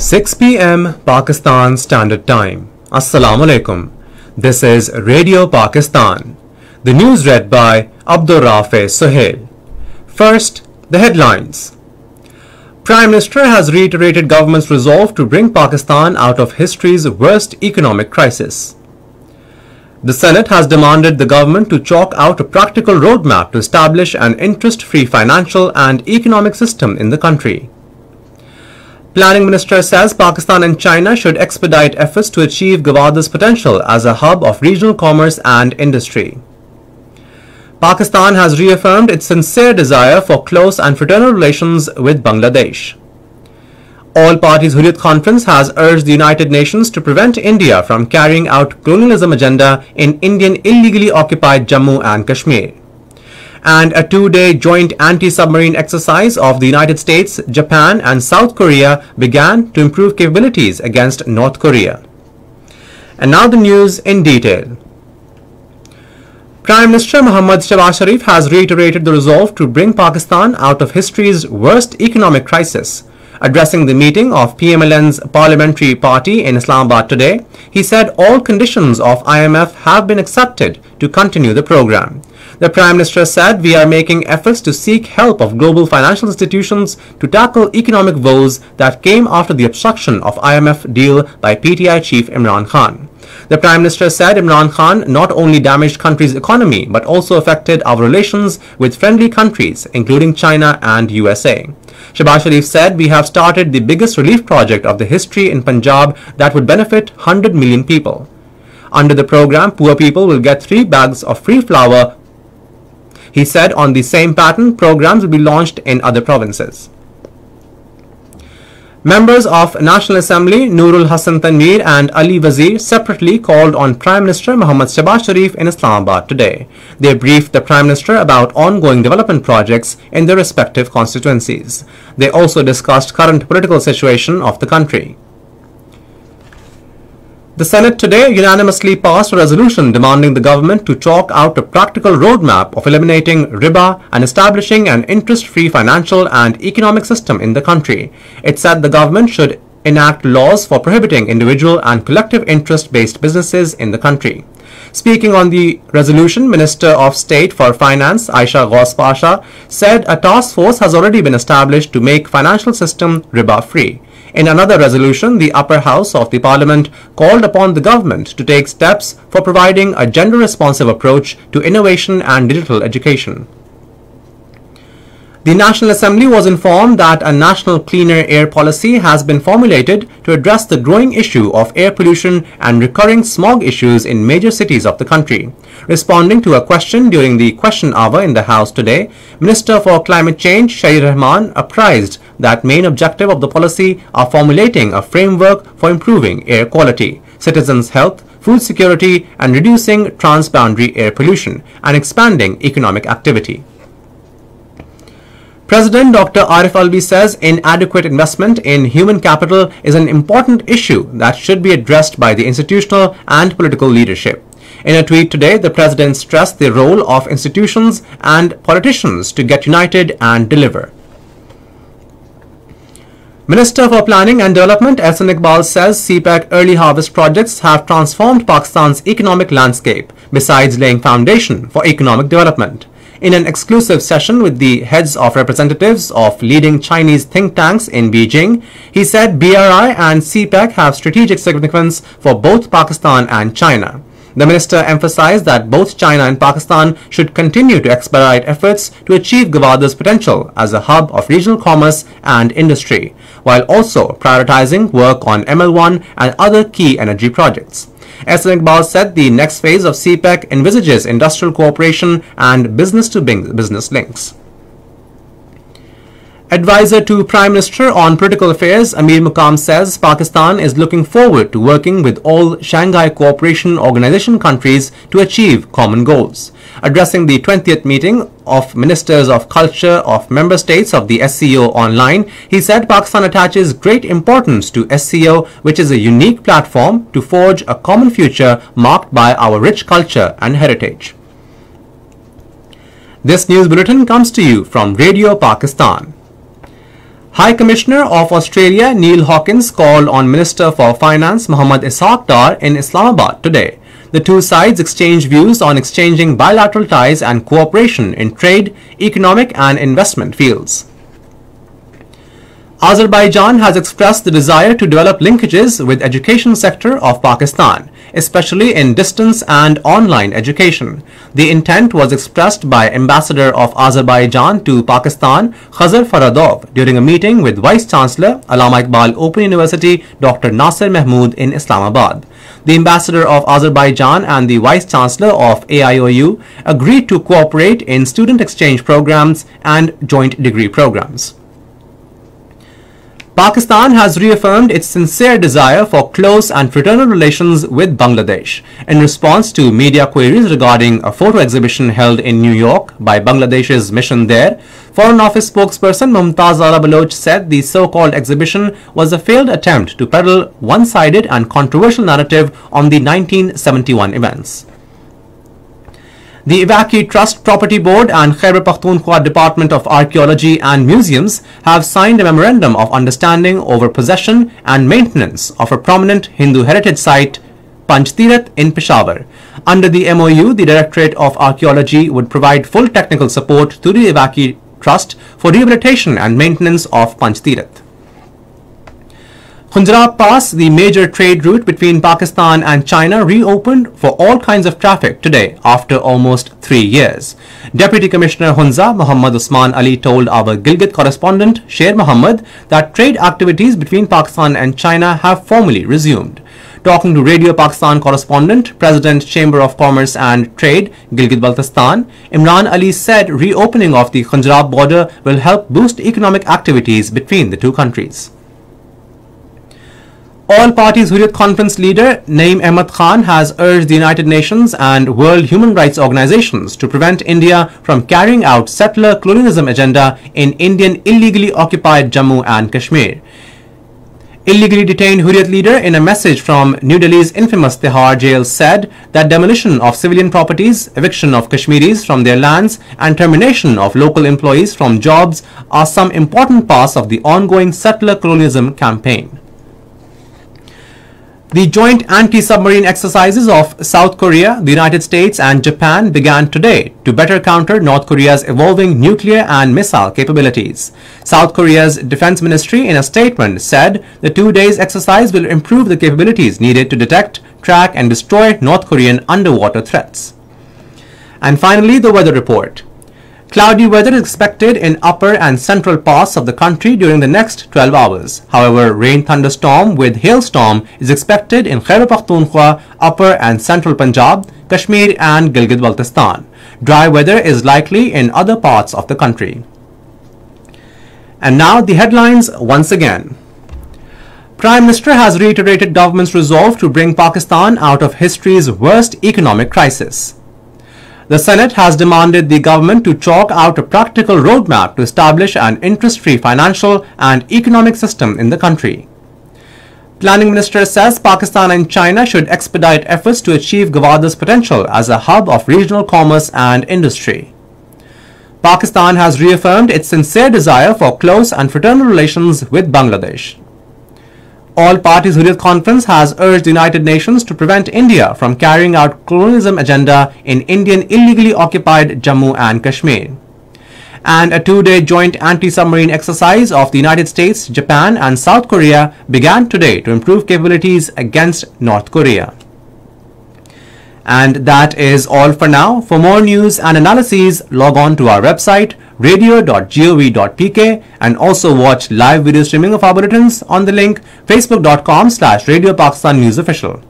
6 p.m. Pakistan Standard Time. Assalamu alaikum. This is Radio Pakistan. The news read by Abdur Rafe Suhail. First, the headlines. Prime Minister has reiterated government's resolve to bring Pakistan out of history's worst economic crisis. The Senate has demanded the government to chalk out a practical roadmap to establish an interest-free financial and economic system in the country. Planning Minister says Pakistan and China should expedite efforts to achieve Gwad's potential as a hub of regional commerce and industry. Pakistan has reaffirmed its sincere desire for close and fraternal relations with Bangladesh. All Parties Hurriyat Conference has urged the United Nations to prevent India from carrying out colonialism agenda in Indian illegally occupied Jammu and Kashmir. And a two-day joint anti-submarine exercise of the United States, Japan and South Korea began to improve capabilities against North Korea. And now the news in detail. Prime Minister Mohammad Shehbaz Sharif has reiterated the resolve to bring Pakistan out of history's worst economic crisis. Addressing the meeting of PMLN's parliamentary party in Islamabad today, he said all conditions of IMF have been accepted to continue the program. The Prime Minister said, "We are making efforts to seek help of global financial institutions to tackle economic woes that came after the obstruction of IMF deal by PTI chief Imran Khan." The Prime Minister said Imran Khan not only damaged country's economy but also affected our relations with friendly countries including China and USA. Shehbaz Sharif said, "We have started the biggest relief project of the history in Punjab that would benefit 100 million people. Under the program, poor people will get 3 bags of free flour." He said on the same pattern, programs will be launched in other provinces. Members of National Assembly Nurul Hassan Tanveer and Ali Wazir separately called on Prime Minister Mohammad Shehbaz Sharif in Islamabad today. They briefed the Prime Minister about ongoing development projects in their respective constituencies. They also discussed current political situation of the country. The Senate today unanimously passed a resolution demanding the government to chalk out a practical roadmap of eliminating riba and establishing an interest-free financial and economic system in the country. It said the government should enact laws for prohibiting individual and collective interest-based businesses in the country. Speaking on the resolution, Minister of State for Finance Aisha Ghaus Pasha said a task force has already been established to make financial system riba-free. In another resolution, the upper house of the parliament called upon the government to take steps for providing a gender-responsive approach to innovation and digital education. The National Assembly was informed that a national cleaner air policy has been formulated to address the growing issue of air pollution and recurring smog issues in major cities of the country. Responding to a question during the question hour in the House today, Minister for Climate Change Shahid Rahman apprised that main objective of the policy are formulating a framework for improving air quality, citizens' health, food security and reducing transboundary air pollution and expanding economic activity. President Dr. Arif Alvi says inadequate investment in human capital is an important issue that should be addressed by the institutional and political leadership. In a tweet today, the President stressed the role of institutions and politicians to get united and deliver. Minister for Planning and Development Ehsan Iqbal says CPEC early harvest projects have transformed Pakistan's economic landscape, besides laying foundation for economic development. In an exclusive session with the heads of representatives of leading Chinese think tanks in Beijing, he said BRI and CPEC have strategic significance for both Pakistan and China. The minister emphasized that both China and Pakistan should continue to expedite efforts to achieve Gwad's potential as a hub of regional commerce and industry, while also prioritizing work on ML1 and other key energy projects. Ehsan Iqbal said the next phase of CPEC envisages industrial cooperation and business-to-business links. Advisor to Prime Minister on Political Affairs Amir Muqam says Pakistan is looking forward to working with all Shanghai Cooperation Organization countries to achieve common goals. Addressing the 20th meeting of Ministers of Culture of member states of the SCO online, he said Pakistan attaches great importance to SCO, which is a unique platform to forge a common future marked by our rich culture and heritage. This news bulletin comes to you from Radio Pakistan. High Commissioner of Australia Neil Hawkins called on Minister for Finance Mohammad Ishaq Dar in Islamabad today. The two sides exchanged views on exchanging bilateral ties and cooperation in trade, economic and investment fields. Azerbaijan has expressed the desire to develop linkages with education sector of Pakistan, especially in distance and online education. The intent was expressed by Ambassador of Azerbaijan to Pakistan, Khazar Faradov, during a meeting with Vice Chancellor, Allama Iqbal Open University, Dr. Nasir Mahmood in Islamabad. The Ambassador of Azerbaijan and the Vice Chancellor of AIOU agreed to cooperate in student exchange programs and joint degree programs. Pakistan has reaffirmed its sincere desire for close and fraternal relations with Bangladesh. In response to media queries regarding a photo exhibition held in New York by Bangladesh's mission there, Foreign Office spokesperson Mumtaz Ara Baloch said the so-called exhibition was a failed attempt to peddle one-sided and controversial narrative on the 1971 events. The Iraqi Trust Property Board and Khyber Pakhtunkhwa Department of Archaeology and Museums have signed a memorandum of understanding over possession and maintenance of a prominent Hindu heritage site, Panch Tirath in Peshawar. Under the MOU, the Directorate of Archaeology would provide full technical support to the Iraqi Trust for rehabilitation and maintenance of Panch Tirath. Khunjarab Pass, the major trade route between Pakistan and China, reopened for all kinds of traffic today after almost 3 years. Deputy Commissioner Hunza Muhammad Usman Ali told our Gilgit correspondent Sher Muhammad that trade activities between Pakistan and China have formally resumed. Talking to Radio Pakistan correspondent, President Chamber of Commerce and Trade, Gilgit-Baltistan, Imran Ali said reopening of the Khunjarab border will help boost economic activities between the two countries. All Parties Hurriyat Conference leader Naeem Ahmad Khan has urged the United Nations and World Human Rights Organizations to prevent India from carrying out settler colonialism agenda in Indian illegally occupied Jammu and Kashmir. Illegally detained Hurriyat leader in a message from New Delhi's infamous Tihar jail said that demolition of civilian properties, eviction of Kashmiris from their lands and termination of local employees from jobs are some important parts of the ongoing settler colonialism campaign. The joint anti-submarine exercises of South Korea, the United States and Japan began today to better counter North Korea's evolving nuclear and missile capabilities. South Korea's Defense Ministry in a statement said the 2 days exercise will improve the capabilities needed to detect, track and destroy North Korean underwater threats. And finally, the weather report. Cloudy weather is expected in upper and central parts of the country during the next 12 hours. However, rain thunderstorm with hailstorm is expected in Khyber Pakhtunkhwa, upper and central Punjab, Kashmir and Gilgit-Baltistan. Dry weather is likely in other parts of the country. And now the headlines once again. Prime Minister has reiterated government's resolve to bring Pakistan out of history's worst economic crisis. The Senate has demanded the government to chalk out a practical roadmap to establish an interest-free financial and economic system in the country. Planning Minister says Pakistan and China should expedite efforts to achieve Gwadhar's potential as a hub of regional commerce and industry. Pakistan has reaffirmed its sincere desire for close and fraternal relations with Bangladesh. All Parties Hurriyat Conference has urged the United Nations to prevent India from carrying out colonialism agenda in Indian illegally occupied Jammu and Kashmir. And a 2-day joint anti-submarine exercise of the United States, Japan and South Korea began today to improve capabilities against North Korea. And that is all for now. For more news and analyses, log on to our website radio.gov.pk and also watch live video streaming of our bulletins on the link facebook.com/Radio Pakistan News Official.